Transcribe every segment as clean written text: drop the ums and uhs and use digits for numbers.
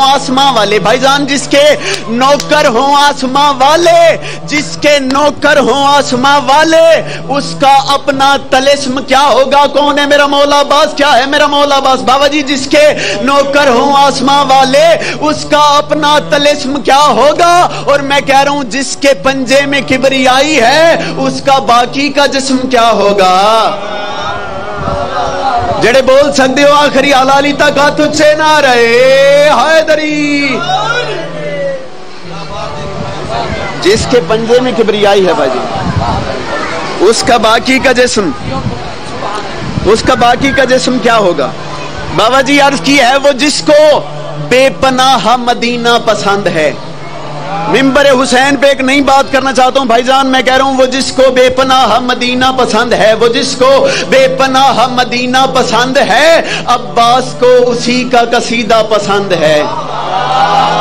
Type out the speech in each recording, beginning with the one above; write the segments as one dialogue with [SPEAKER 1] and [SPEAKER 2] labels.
[SPEAKER 1] आसमां वाले, भाईजान जिसके नौकर हों आसमां वाले, जिसके नौकर हों आसमां वाले, उसका अपना तलिस्म क्या होगा? कौन है मेरा मौला अब्बास? क्या है मेरा मौला अब्बास? बाबा जी जिसके नौकर हों आसमां वाले, उसका अपना तलिस्म क्या होगा? और मैं कह रहा हूं जिसके पंजे में किबरियाई है, उसका बाकी का जिस्म क्या होगा? जड़े बोल सकते हो आखिरी हलाली तक हाथ तुझसे ना रहे हैदरी। जिसके पंजे में किबरियाई है बाजी, उसका बाकी का जिस्म, उसका बाकी का जिस्म क्या होगा? बाबा जी अर्ज की है, वो जिसको बेपनाह मदीना पसंद है। मिंबर हुसैन पे एक नई बात करना चाहता हूं भाईजान, मैं कह रहा हूं वो जिसको बेपनाह मदीना पसंद है, वो जिसको बेपनाह मदीना पसंद है, अब्बास को उसी का कसीदा पसंद है।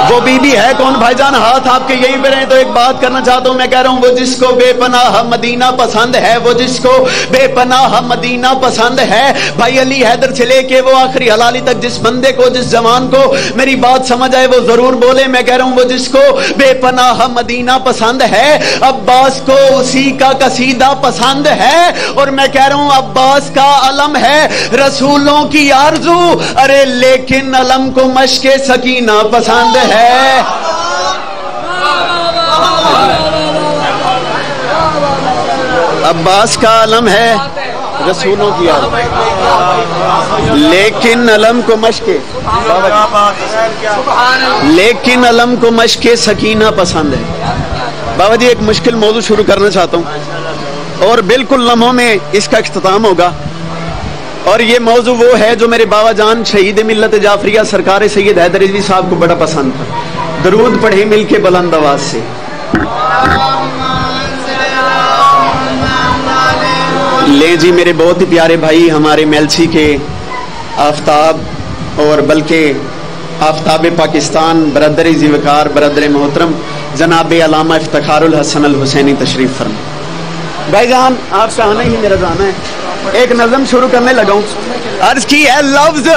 [SPEAKER 1] वो बीबी है कौन भाईजान? हाथ आपके यहीं पे रहे तो एक बात करना चाहता हूं, मैं कह रहा हूं वो जिसको बेपनाह मदीना पसंद है, वो जिसको बेपनाह मदीना पसंद है, भाई अली हैदर से लेके वो आखिरी हलाली तक जिस बंदे को, जिस जवान को मेरी बात समझ आए वो जरूर बोले। मैं कह रहा हूं वो जिसको बेपनाह मदीना पसंद है, अब्बास को उसी का कसीदा पसंद है। और मैं कह रहा हूं अब्बास का अलम है रसूलों की आरज़ू, अरे लेकिन अलम को मश्के सकीना पसंद है। अब्बास का अलम है रसूलों की आरज़ू, लेकिन अलम को मश्के, लेकिन अलम को मश्के सकीना पसंद है। बाबा जी एक मुश्किल मौजू शुरू करना चाहता हूं और बिल्कुल लम्हों में इसका इख्तिताम होगा। और ये मौजू वो है जो मेरे बाबा जान शहीद मिल्लत जाफरिया सरकार सैयद हैदर रिजवी साहब को बड़ा पसंद था। दरूद पढ़े मिलके बुलंद आवाज से। ले जी मेरे बहुत ही प्यारे भाई, हमारे मेलसी के आफ्ताब और बल्कि आफ्ताब पाकिस्तान बरदर ज़िवकार बरदर मोहतरम जनाब अलामा इफ्तिखारुल हसन अल हुसैनी तशरीफ फरमा। भाईजान आपका आना ही मेरा जाना है। एक नज़म शुरू करने लगा हूं, अर्ज की है लफ्ज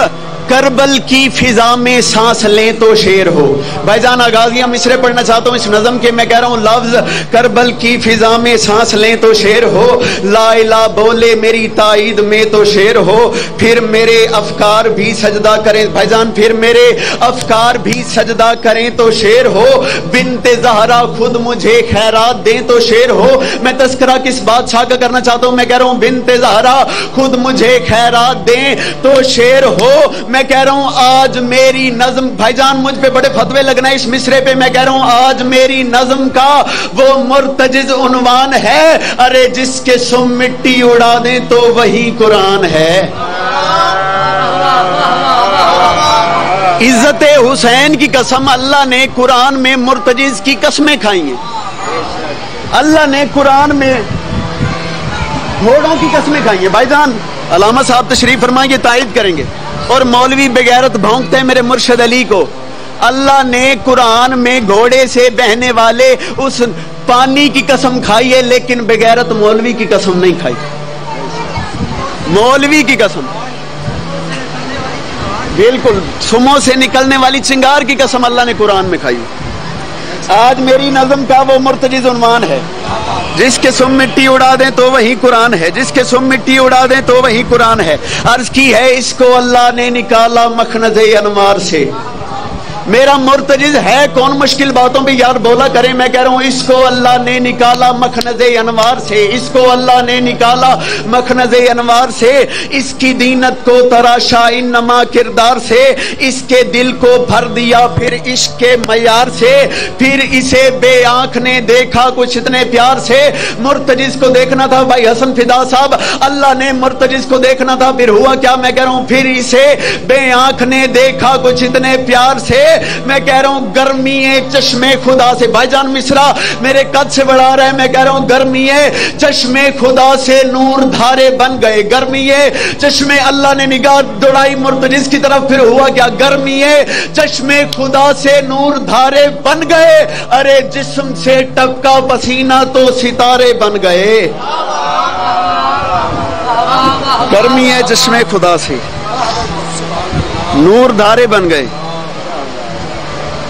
[SPEAKER 1] करबल की फिजा में सांस लें तो शेर हो। भाईजान आगाजियां मिसरे पढ़ना चाहता हूं इस नज़म के। मैं कह रहा हूं लफ्ज करबल की फिजा में सांस लें तो शेर हो, ला इला बोले मेरी ताईद में तो शेर हो, फिर मेरे अफकार भी सजदा करें। भाईजान फिर मेरे अफकार भी सजदा करें तो शेर हो, बिन्ते ज़हरा खुद मुझे खैरात दें तो शेर हो। मैं तस्करा किस बादशाह का करना चाहता हूं, मैं कह रहा हूं बिन्ते ज़हरा खुद मुझे खैरात दें तो शेर हो। मैं कह रहा हूं आज मेरी नज़म, भाईजान मुझ पे बड़े फतवे लगना है इस मिसरे पे। मैं कह रहा हूं आज मेरी नज़म का वो मुर्तजिज उन्वान है, अरे जिसके सुम मिट्टी उड़ा दें तो वही कुरान है। इज्जत हुसैन की कसम अल्लाह ने कुरान में मुर्तजिज की कसमें खाई हैं। अल्लाह ने कुरान में घोड़ों की कसमें खाई हैं। भाईजान अलामा साहब तशरीफ फरमाएंगे, तायद करेंगे। और मौलवी बेगैरत भौंकते हैं मेरे मुर्शिद अली को। अल्लाह ने कुरान में घोड़े से बहने वाले उस पानी की कसम खाई है, लेकिन बेगैरत मौलवी की कसम नहीं खाई। मौलवी की कसम बिल्कुल सुमों से निकलने वाली चिंगार की कसम अल्लाह ने कुरान में खाई। आज मेरी नज़म का वो मुर्तजिज उन्वान है, जिसके सुम मिट्टी उड़ा दें तो वही कुरान है, जिसके सुम मिट्टी उड़ा दें तो वही कुरान है। अर्ज की है इसको अल्लाह ने निकाला मखनज़े अनवार से। मेरा मुर्तजिज है कौन? मुश्किल बातों पे यार बोला करें। मैं कह रहा हूं इसको अल्लाह ने निकाला मखनज़े अनवार से, इसको अल्लाह ने निकाला मखनज़े अनवार से। इसकी दीनत को तराशा इन्नमा किरदार से, इसके दिल को भर दिया फिर इश्क के मयार से, फिर इसे बेआंख ने देखा कुछ इतने प्यार से। मुर्तजिज को देखना था भाई हसन फिदा साहब, अल्लाह ने मुर्तजिज को देखना था, फिर हुआ क्या? मैं कह रहा हूं फिर इसे बेआंख ने देखा कुछ इतने प्यार से। मैं कह रहा हूं गर्मी चश्मे खुदा से। भाईजान मिश्रा मेरे कद से बढ़ा रहा है। मैं कह रहा हूं गर्मी चश्मे खुदा से नूर धारे बन गए। गर्मी चश्मे अल्लाह ने निगाह दौड़ाई मुर्तजिज की तरफ, फिर हुआ क्या? गर्मी चश्मे खुदा से नूर धारे बन गए, अरे जिस्म से टपका पसीना तो सितारे बन गए। गर्मी चश्मे खुदा से नूर धारे बन गए,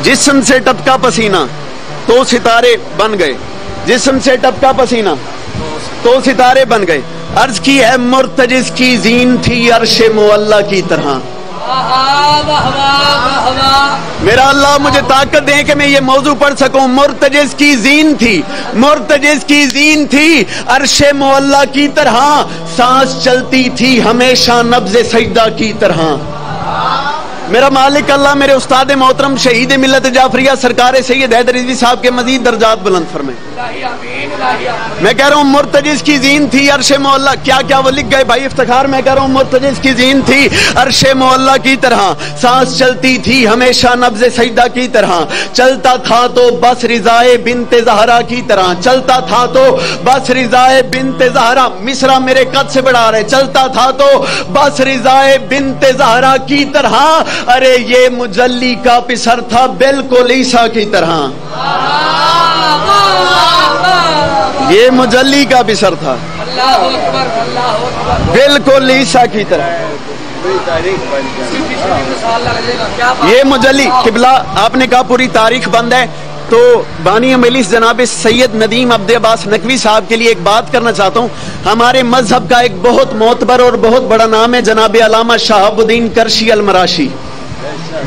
[SPEAKER 1] जिस्म से टपका पसीना तो सितारे बन गए, जिस्म से टपका पसीना तो सितारे बन गए। अर्ज की है मुर्तजिज की जीन थी अर्शे मुअल्ला की तरह। मेरा अल्लाह मुझे ताकत दे कि मैं ये मौजू पढ़ सकूं। मुर्तजिज की जीन थी, मुर्तजिज की जीन थी अर्शे मुअल्ला की तरह, सांस चलती थी हमेशा नब्ज़े सजदा की तरह। मेरा मालिक अल्लाह मेरे उस्ताद मोहतरम शहीद मिल्लत जाफरिया सरकार सैयद हैदर रिजवी साहब के मजीद दर्जात बुलंद फरमाए। मैं कह रहा हूँ मुर्तजिज की जीन थी अर्शे मोहल्ला, क्या क्या वो लिख गए भाई इफ्तिखार। मैं कह रहा हूँ मुर्तजिज की जीन थी अर्शे मोहल्ला की तरह, सांस चलती थी हमेशा नब्ज़े सजदा की तरह, चलता था तो बस रिजाए बिनते ज़हरा की तरह, चलता था तो बस रिजाए बिनते ज़हरा। मिसरा मेरे कद से बढ़ा रहे, चलता था तो बस रिजाए बिनते ज़हरा की तरह। अरे ये मुजल्ली का पिसर था बिल्कुल ईसा की तरह, ये मुजल्ली का पिसर था बिल्कुल ईसा की तरह। ये मुजल्ली किबला आपने कहा पूरी तारीख बंद है, तो बानी मजलिस जनाब सैयद नदीम अब्द अब्बास नकवी साहब के लिए एक बात करना चाहता हूँ। हमारे मजहब का एक बहुत मोतबर और बहुत बड़ा नाम है जनाब अल्लामा शहाबुद्दीन करशी अल मराशी,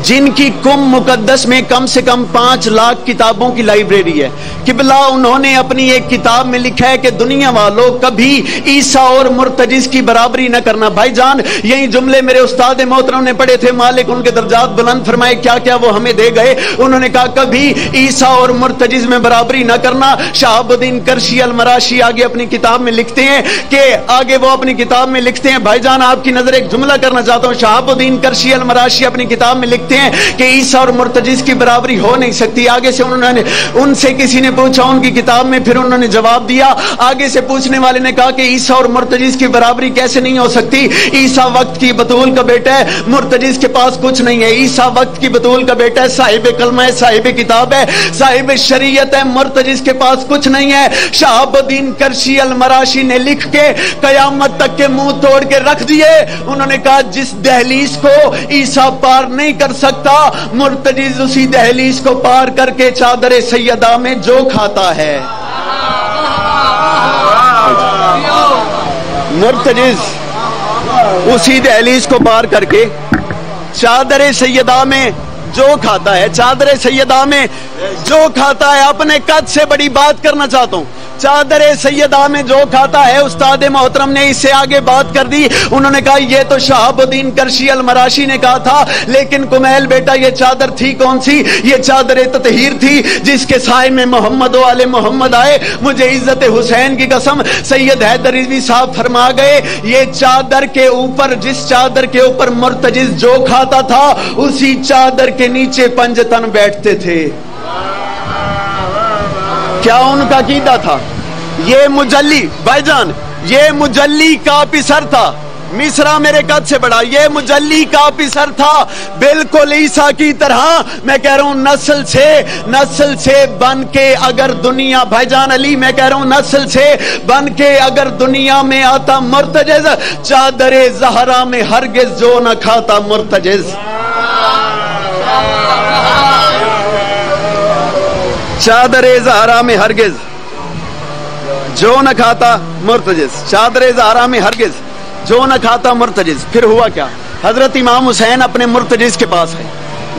[SPEAKER 1] जिनकी कुम मुकद्दस में कम से कम 5 लाख किताबों की लाइब्रेरी है। किबला उन्होंने अपनी एक किताब में लिखा है कि दुनिया वालों कभी ईसा और मुर्तजिज की बराबरी न करना। भाईजान यही जुमले मेरे उस्ताद मोहतरम ने पढ़े थे, मालिक उनके दर्जात बुलंद फरमाए, क्या क्या वो हमें दे गए। उन्होंने कहा कभी ईसा और मुर्तजिज में बराबरी न करना। शहाबुद्दीन करशी अल मराशी आगे अपनी किताब में लिखते हैं कि आगे वो अपनी किताब में लिखते हैं, भाईजान आपकी नजर एक जुमला करना चाहता हूँ। शहाबुद्दीन करशी अल मराशी अपनी किताब में लिखते हैं कि ईसा और मुर्तजिज की बराबरी हो नहीं सकती। आगे से उन्होंने उनसे किसी ने पूछा उनकी किताब में, फिर उन्होंने जवाब दिया। आगे से पूछने वाले ने कहा कि ईसा और मुर्तजिज की बराबरी कैसे नहीं हो सकती। ईसा वक्त की बतूल का बेटा है, मुर्तजिज के पास कुछ नहीं है। ईसा वक्त की बतूल का बेटा है, साहिब कलमा है, साहिब किताब है, साहिब शरीयत है, मुर्तजिज के पास कुछ नहीं है। शहाबुद्दीन करशी अल मराशी ने लिख के कयामत तक के मुंह तोड़ के रख दिए। उन्होंने कहा जिस दहलीज को ईसा पार नहीं कर सकता, मुर्तजिज उसी दहलीज को पार करके चादर सैयदा में जो खाता है। मुर्तजिज उसी दहलीज को पार करके चादर सैयदा में जो खाता है, चादर सैयदा में जो खाता है। अपने कद से बड़ी बात करना चाहता हूं, चादर सैयदा में जो खाता है। उस्ताद मोहतरम ने इससे आगे बात कर दी। उन्होंने कहा ये तो शहाबुद्दीन करशी अल मराशी ने कहा था, लेकिन कुमैल बेटा ये चादर थी कौन सी? ये चादर ततहीर थी जिसके साए में मोहम्मद वाले मोहम्मद आए। मुझे इज्जत हुसैन की कसम सैयद हैदर रिजवी साहब फरमा गए, ये चादर के ऊपर, जिस चादर के ऊपर मुर्तजिज जो खाता था, उसी चादर के नीचे पंजतन बैठते थे। क्या उनका कीदा था? ये मुजल्ली भाईजान, ये मुजल्ली का पिसर था। मिसरा मेरे कद से बड़ा, ये मुजल्ली का पिसर था बिल्कुल ईसा की तरह। मैं कह रहा हूं नस्ल से बन के अगर दुनिया, भाईजान अली मैं कह रहा हूं नस्ल से बन के अगर दुनिया में आता मुर्तजिज, चादरे ज़हरा में हरगिज जो न खाता मुर्तजिज। चादरे ज़हरा में हरगिज जो न खाता मुर्तजिज, चादरे ज़हरा में हरगिज जो न खाता मुर्तजिज। फिर हुआ क्या? हजरत इमाम हुसैन अपने मुर्तजिज के पास है,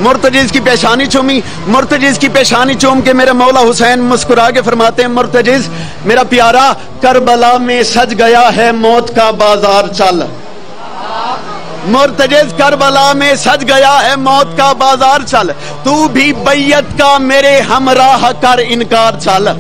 [SPEAKER 1] मुर्तजिज की पेशानी चूमी। मुर्तजिज की पेशानी चूम के मेरे मौला हुसैन मुस्कुरा के फरमाते हैं, मुर्तजिज मेरा प्यारा, करबला में सज गया है मौत का बाजार चल। मुर्तजिज करबला में सज गया है मौत का बाजार चल, तू भी बैयत का मेरे हमराह कर इनकार चल।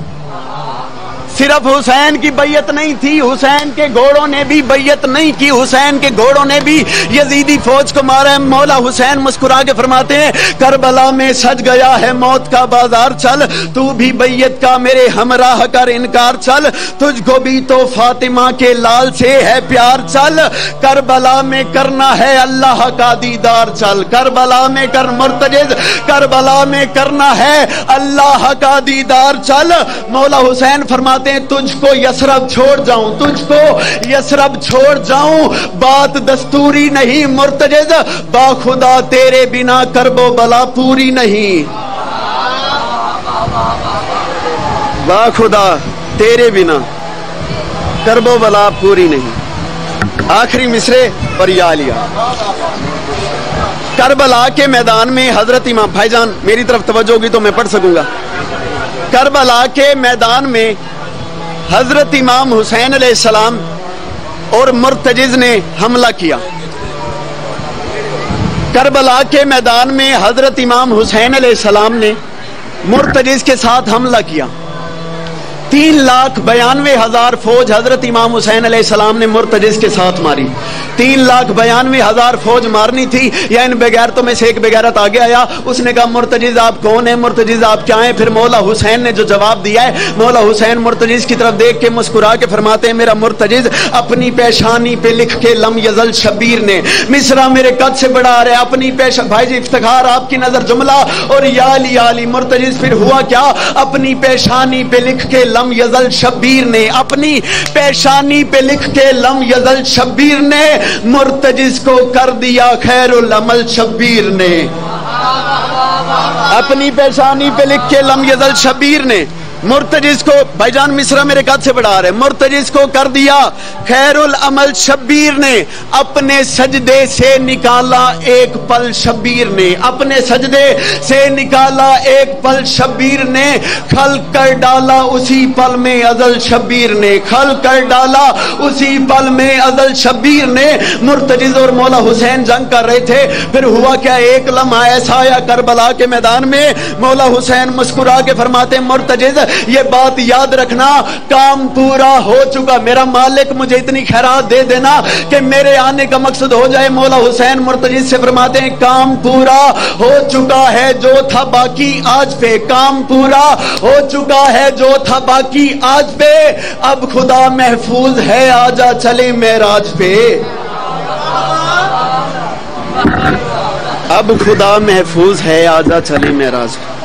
[SPEAKER 1] सिर्फ हुसैन की बैयत नहीं थी, हुसैन के घोड़ों ने भी बैयत नहीं की, हुसैन के घोड़ों ने भी यजीदी फौज को मारा है। मौला हुसैन मुस्कुरा के फरमाते हैं, करबला में सज गया है मौत का बाजार चल, तू भी बैयत का मेरे हमराह कर इनकार चल, तुझको भी तो फातिमा के लाल से है प्यार चल, करबला में करना है अल्लाह का दीदार चल। करबला में कर मुर्तजिज, करबला में करना है अल्लाह का दीदार चल। मौला हुसैन फरमाते तुझको यसरब छोड़ जाऊं, तुझको यसरब छोड़ जाऊं, बात दस्तूरी नहीं मुर्तजिज, बाखुदा तेरे बिना करबो बला पूरी नहीं। वाह खुदा तेरे बिना करबो बला पूरी नहीं। आखिरी मिसरे पर या लिया। करबला के मैदान में हजरत इमाम, भाईजान मेरी तरफ तवज्जो होगी तो मैं पढ़ सकूंगा। करबला के मैदान में हजरत इमाम हुसैन अलैहिस्सलाम और मुर्तजिज ने हमला किया। करबला के मैदान में हजरत इमाम हुसैन अलैहिस्सलाम ने मुर्तजिज के साथ हमला किया। 3,92,000 फौज हजरत इमाम हुसैन अलैहिस्सलाम ने मुर्तजिज के साथ मारी। 3,92,000 फौज मारनी थी, या इन बेगैरतों में से एक बेगैरत आगे आया, उसने कहा मुर्तजिज आप कौन है, मुर्तजिज आप क्या हैं? फिर मौला हुसैन ने जो जवाब दिया है, मौला हुसैन मुर्तजिज की तरफ देख के मुस्कुरा के फरमाते हैं, मेरा मुर्तजिज अपनी पेशानी पे लिख के लम यजल शब्बीर ने, मिसरा मेरे कद से बड़ा आ रहा है, अपनी पेशा, भाई जी इफ्तिखार आपकी नजर जुमला और याली याली मुर्तजिज। फिर हुआ क्या? अपनी पेशानी पे लिख के लम यजल शब्बीर ने, अपनी पेशानी पे लिख के लम यजल शब्बीर ने मुर्तजिज को कर दिया खैरुल अमल शब्बीर ने। अपनी पेशानी पे लिख के लम यजल शब्बीर ने मुर्तजिज को, भाईजान मिसरा मेरे कद से बढ़ा रहे, मुर्तजिज को कर दिया खैरुल अमल शब्बीर ने। अपने सजदे से निकाला एक पल शब्बीर ने, अपने सजदे से निकाला एक पल शब्बीर ने, खल कर डाला उसी पल में अजल शब्बीर ने, खल कर डाला उसी पल में अजल शब्बीर ने। मुर्तजिज और मौला हुसैन जंग कर रहे थे। फिर हुआ क्या? एक लम्हा ऐसा आया करबला के मैदान में, मौला हुसैन मुस्कुरा के फरमाते मुर्तजिज ये बात याद रखना, काम पूरा हो चुका, मेरा मालिक मुझे इतनी खैरात दे देना कि मेरे आने का मकसद हो जाए। मौला हुसैन मुर्तजिज से फरमाते हैं काम पूरा हो चुका है जो था बाकी आज पे, काम पूरा हो चुका है जो था बाकी आज पे, अब खुदा महफूज है आजा चले मेराज पे, अब खुदा महफूज है आजा चले मेराज पे।